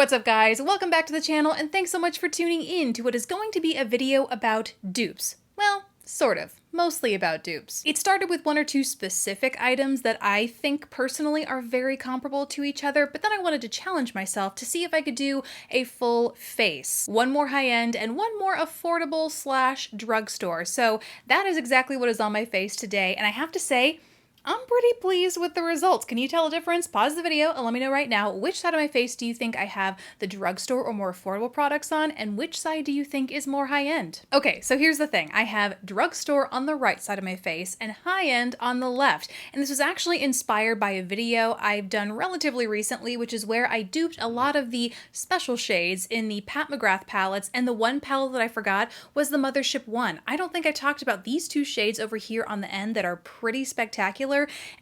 What's up guys? Welcome back to the channel and thanks so much for tuning in to what is going to be a video about dupes. Well, sort of. Mostly about dupes. It started with one or two specific items that I think personally are very comparable to each other, but then I wanted to challenge myself to see if I could do a full face. One more high-end and one more affordable slash drugstore. So that is exactly what is on my face today, and I have to say, I'm pretty pleased with the results. Can you tell a difference? Pause the video and let me know right now, which side of my face do you think I have the drugstore or more affordable products on, and which side do you think is more high-end? Okay, so here's the thing. I have drugstore on the right side of my face and high-end on the left. And this was actually inspired by a video I've done relatively recently, which is where I duped a lot of the special shades in the Pat McGrath palettes, and the one palette that I forgot was the Mothership 1. I don't think I talked about these two shades over here on the end that are pretty spectacular.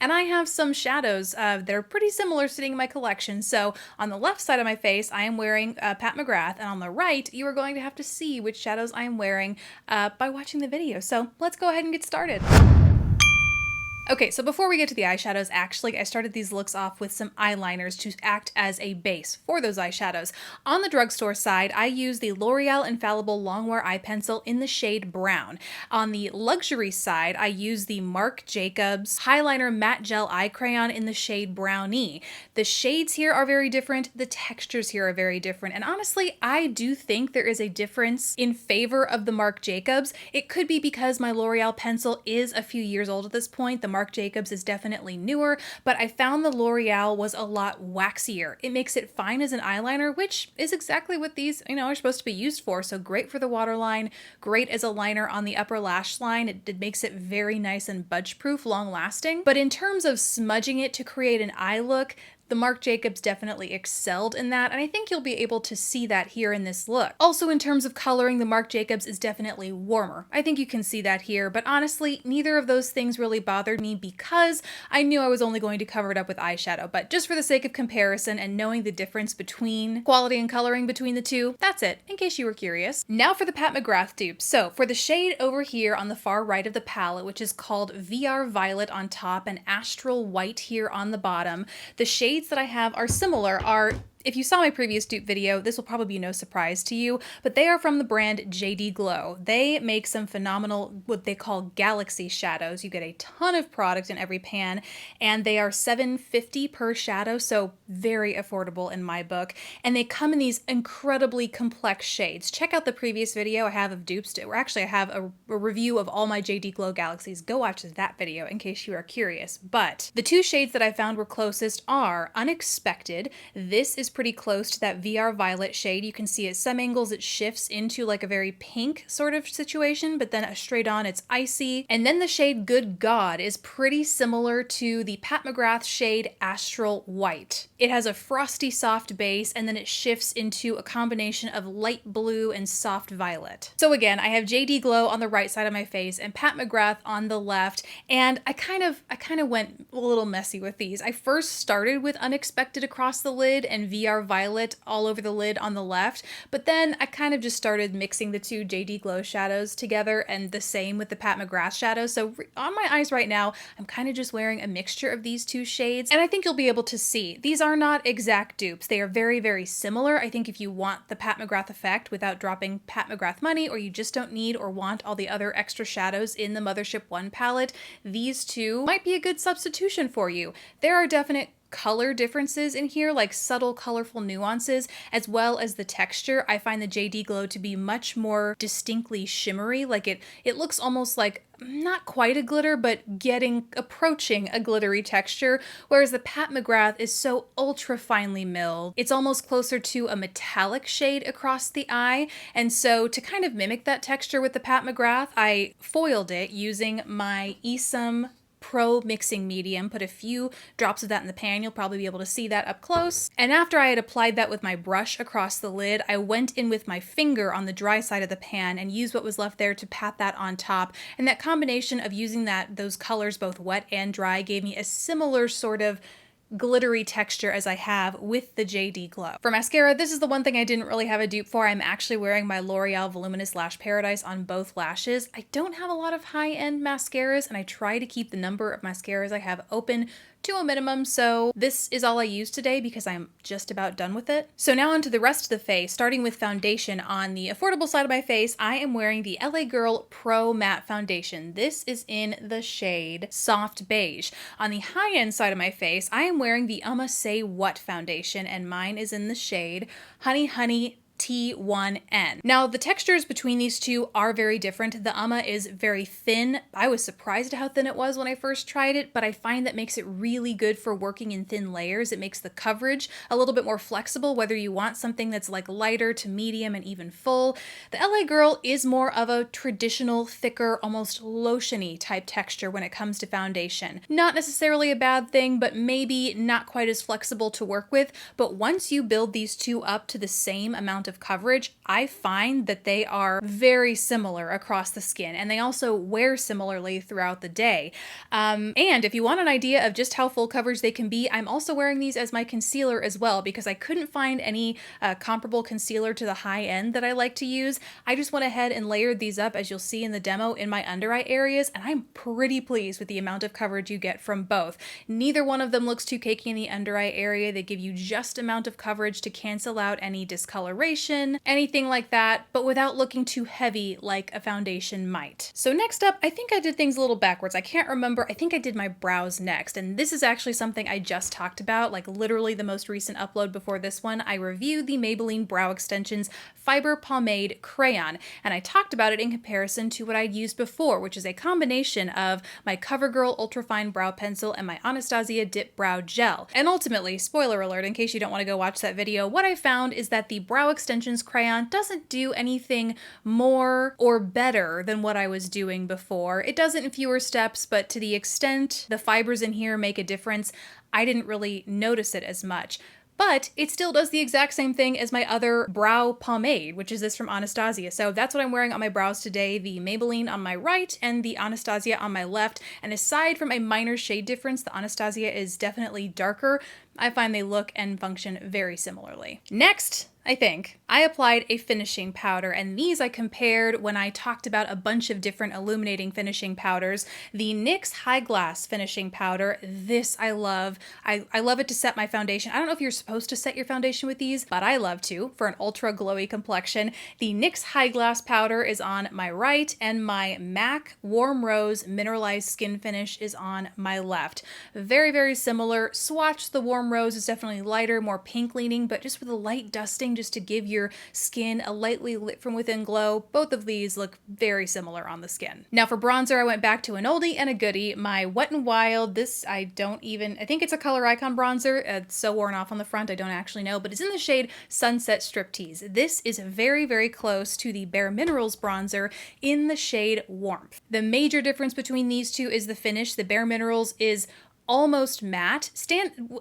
And I have some shadows that are pretty similar sitting in my collection. So on the left side of my face, I am wearing Pat McGrath, and on the right, you are going to have to see which shadows I am wearing by watching the video. So let's go ahead and get started. Okay, so before we get to the eyeshadows, actually, I started these looks off with some eyeliners to act as a base for those eyeshadows. On the drugstore side, I use the L'Oreal Infallible Longwear Eye Pencil in the shade Brown. On the luxury side, I use the Marc Jacobs Highliner Matte Gel Eye Crayon in the shade Brownie. The shades here are very different, the textures here are very different, and honestly, I do think there is a difference in favor of the Marc Jacobs. It could be because my L'Oreal pencil is a few years old at this point. The Marc Jacobs is definitely newer, but I found the L'Oreal was a lot waxier. It makes it fine as an eyeliner, which is exactly what these, are supposed to be used for. So great for the waterline, great as a liner on the upper lash line. It makes it very nice and budge-proof, long-lasting. But in terms of smudging it to create an eye look, the Marc Jacobs definitely excelled in that, and I think you'll be able to see that here in this look. Also, in terms of coloring, the Marc Jacobs is definitely warmer. I think you can see that here, but honestly, neither of those things really bothered me because I knew I was only going to cover it up with eyeshadow, but just for the sake of comparison and knowing the difference between quality and coloring between the two, that's it, in case you were curious. Now for the Pat McGrath dupe. So for the shade over here on the far right of the palette, which is called VR Violet on top and Astral White here on the bottom, the shades that I have are similar. If you saw my previous dupe video, this will probably be no surprise to you, but they are from the brand JD Glow. They make some phenomenal, what they call galaxy shadows. You get a ton of product in every pan, and they are $7.50 per shadow, so very affordable in my book. And they come in these incredibly complex shades. Check out the previous video I have of dupes, or actually I have a review of all my JD Glow galaxies. Go watch that video in case you are curious. But the two shades that I found were closest are Unexpected. This is pretty close to that VR Violet shade. You can see at some angles it shifts into like a very pink sort of situation, but then straight on it's icy. And then the shade Good God is pretty similar to the Pat McGrath shade Astral White. It has a frosty soft base, and then it shifts into a combination of light blue and soft violet. So again, I have JD Glow on the right side of my face and Pat McGrath on the left, and I kind of went a little messy with these. I first started with Unexpected across the lid and VR Violet all over the lid on the left, but then I kind of just started mixing the two JD Glow shadows together, and the same with the Pat McGrath shadows. So on my eyes right now, I'm kind of just wearing a mixture of these two shades, and I think you'll be able to see. These are not exact dupes. They are very, very similar. I think if you want the Pat McGrath effect without dropping Pat McGrath money, or you just don't need or want all the other extra shadows in the Mothership 1 palette, these two might be a good substitution for you. There are definite color differences in here, like subtle colorful nuances, as well as the texture. I find the JD Glow to be much more distinctly shimmery. Like it looks almost like not quite a glitter, but approaching a glittery texture, whereas the Pat McGrath is so ultra finely milled. It's almost closer to a metallic shade across the eye, and so to kind of mimic that texture with the Pat McGrath, I foiled it using my Esam Pro mixing medium, put a few drops of that in the pan. You'll probably be able to see that up close. And after I had applied that with my brush across the lid, I went in with my finger on the dry side of the pan and used what was left there to pat that on top. And that combination of using those colors both wet and dry gave me a similar sort of glittery texture as I have with the JD Glow. For mascara, this is the one thing I didn't really have a dupe for. I'm actually wearing my L'Oreal Voluminous Lash Paradise on both lashes. I don't have a lot of high-end mascaras, and I try to keep the number of mascaras I have open to a minimum, so this is all I use today because I'm just about done with it. So now onto the rest of the face, starting with foundation. On the affordable side of my face, I am wearing the LA Girl Pro Matte Foundation. This is in the shade Soft Beige. On the high-end side of my face, I am wearing the Say What Foundation, and mine is in the shade Honey Honey T1N. Now, the textures between these two are very different. The is very thin. I was surprised at how thin it was when I first tried it, but I find that makes it really good for working in thin layers. It makes the coverage a little bit more flexible, whether you want something that's like lighter to medium and even full. The LA Girl is more of a traditional, thicker, almost lotiony type texture when it comes to foundation. Not necessarily a bad thing, but maybe not quite as flexible to work with. But once you build these two up to the same amount of coverage, I find that they are very similar across the skin, and they also wear similarly throughout the day. And if you want an idea of just how full coverage they can be, I'm also wearing these as my concealer as well, because I couldn't find any comparable concealer to the high end that I like to use. I just went ahead and layered these up, as you'll see in the demo, in my under eye areas, and I'm pretty pleased with the amount of coverage you get from both. Neither one of them looks too cakey in the under eye area. They give you just amount of coverage to cancel out any discoloration, anything like that, but without looking too heavy like a foundation might. So next up, I think I did things a little backwards. I can't remember. I think I did my brows next, and this is actually something I just talked about, like literally the most recent upload before this one. I reviewed the Maybelline Brow Extensions Fiber Pomade Crayon, and I talked about it in comparison to what I'd used before, which is a combination of my CoverGirl Ultrafine Brow Pencil and my Anastasia Dip Brow Gel. And ultimately, spoiler alert, in case you don't want to go watch that video, what I found is that the Brow Extensions Crayon doesn't do anything more or better than what I was doing before. It does it in fewer steps, but to the extent the fibers in here make a difference, I didn't really notice it as much. But it still does the exact same thing as my other brow pomade, which is this from Anastasia. So that's what I'm wearing on my brows today, the Maybelline on my right and the Anastasia on my left. And aside from a minor shade difference, the Anastasia is definitely darker. I find they look and function very similarly. Next, I think, I applied a finishing powder, and these I compared when I talked about a bunch of different illuminating finishing powders. The NYX High Glass finishing powder, this I love. I love it to set my foundation. I don't know if you're supposed to set your foundation with these, but I love to for an ultra glowy complexion. The NYX High Glass powder is on my right, and my MAC Warm Rose Mineralized Skin Finish is on my left. Very, very similar. Swatch the Warm Rose is definitely lighter, more pink leaning, but just with a light dusting just to give your skin a lightly lit from within glow. Both of these look very similar on the skin. Now for bronzer, I went back to an oldie and a goodie. My Wet n Wild, this I think it's a Color Icon bronzer. It's so worn off on the front, I don't actually know, but it's in the shade Sunset Striptease. This is very, very close to the Bare Minerals bronzer in the shade Warmth. The major difference between these two is the finish. The Bare Minerals is almost matte.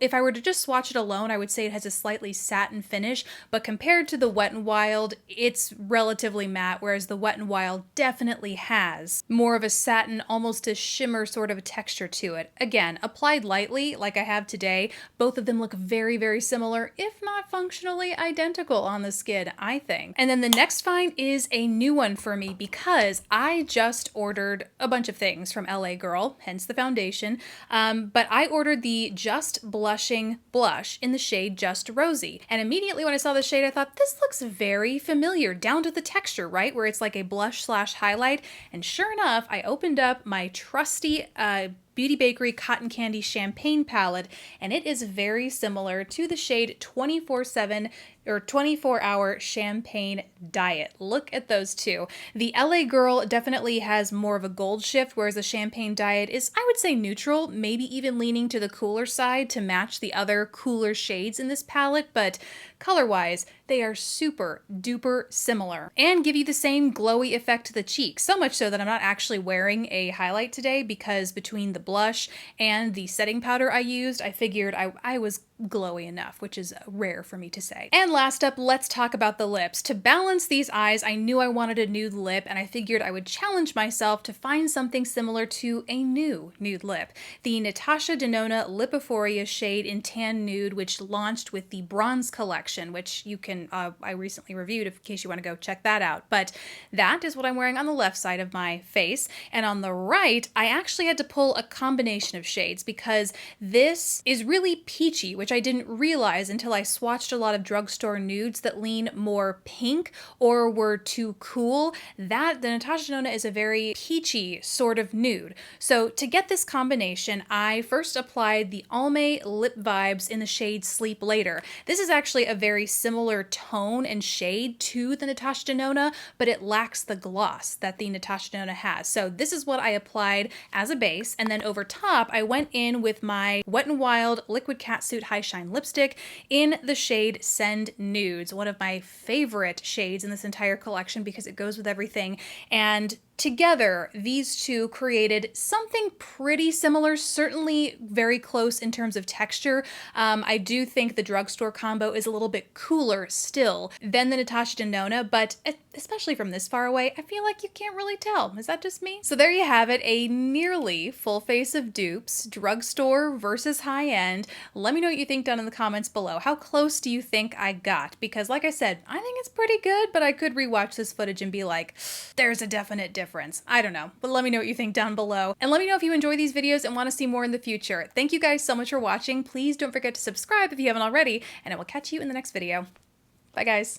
If I were to just swatch it alone, I would say it has a slightly satin finish, but compared to the Wet n Wild, it's relatively matte, whereas the Wet n Wild definitely has more of a satin, almost a shimmer sort of a texture to it. Again, applied lightly, like I have today, both of them look very, very similar, if not functionally identical on the skin, I think. And then the next find is a new one for me because I just ordered a bunch of things from LA Girl, hence the foundation, but I ordered the Just Blushing Blush in the shade Just Rosy. And immediately when I saw the shade, I thought, this looks very familiar, down to the texture, right? Where it's like a blush slash highlight. And sure enough, I opened up my trusty Beauty Bakerie Cotton Candy Champagne palette, and it is very similar to the shade 24/7 or 24-hour Champagne Diet. Look at those two. The LA Girl definitely has more of a gold shift, whereas the Champagne Diet is, I would say, neutral, maybe even leaning to the cooler side to match the other cooler shades in this palette, but color-wise, they are super duper similar and give you the same glowy effect to the cheeks. So much so that I'm not actually wearing a highlight today because between the blush and the setting powder I used, I figured I was glowy enough, which is rare for me to say. And last up, let's talk about the lips. To balance these eyes, I knew I wanted a nude lip, and I figured I would challenge myself to find something similar to a new nude lip. The Natasha Denona Lipophoria shade in Tan Nude, which launched with the Bronze collection, which you can, I recently reviewed in case you want to go check that out. But that is what I'm wearing on the left side of my face. And on the right, I actually had to pull a combination of shades because this is really peachy, which I didn't realize until I swatched a lot of drugstore nudes that lean more pink or were too cool. The Natasha Denona is a very peachy sort of nude. So to get this combination, I first applied the Almay Lip Vibes in the shade Sleep Later. This is actually a very similar tone and shade to the Natasha Denona, but it lacks the gloss that the Natasha Denona has. So this is what I applied as a base, and then over top, I went in with my Wet n Wild Liquid Catsuit High Shine lipstick in the shade Send Nudes, one of my favorite shades in this entire collection because it goes with everything. And together, these two created something pretty similar, certainly very close in terms of texture. I do think the drugstore combo is a little bit cooler still than the Natasha Denona, but especially from this far away, I feel like you can't really tell. Is that just me? So there you have it, a nearly full face of dupes, drugstore versus high-end. Let me know what you think down in the comments below. How close do you think I got? Because like I said, I think it's pretty good, but I could rewatch this footage and be like, there's a definite difference. I don't know, but let me know what you think down below. And let me know if you enjoy these videos and want to see more in the future. Thank you guys so much for watching. Please don't forget to subscribe if you haven't already, and I will catch you in the next video. Bye guys.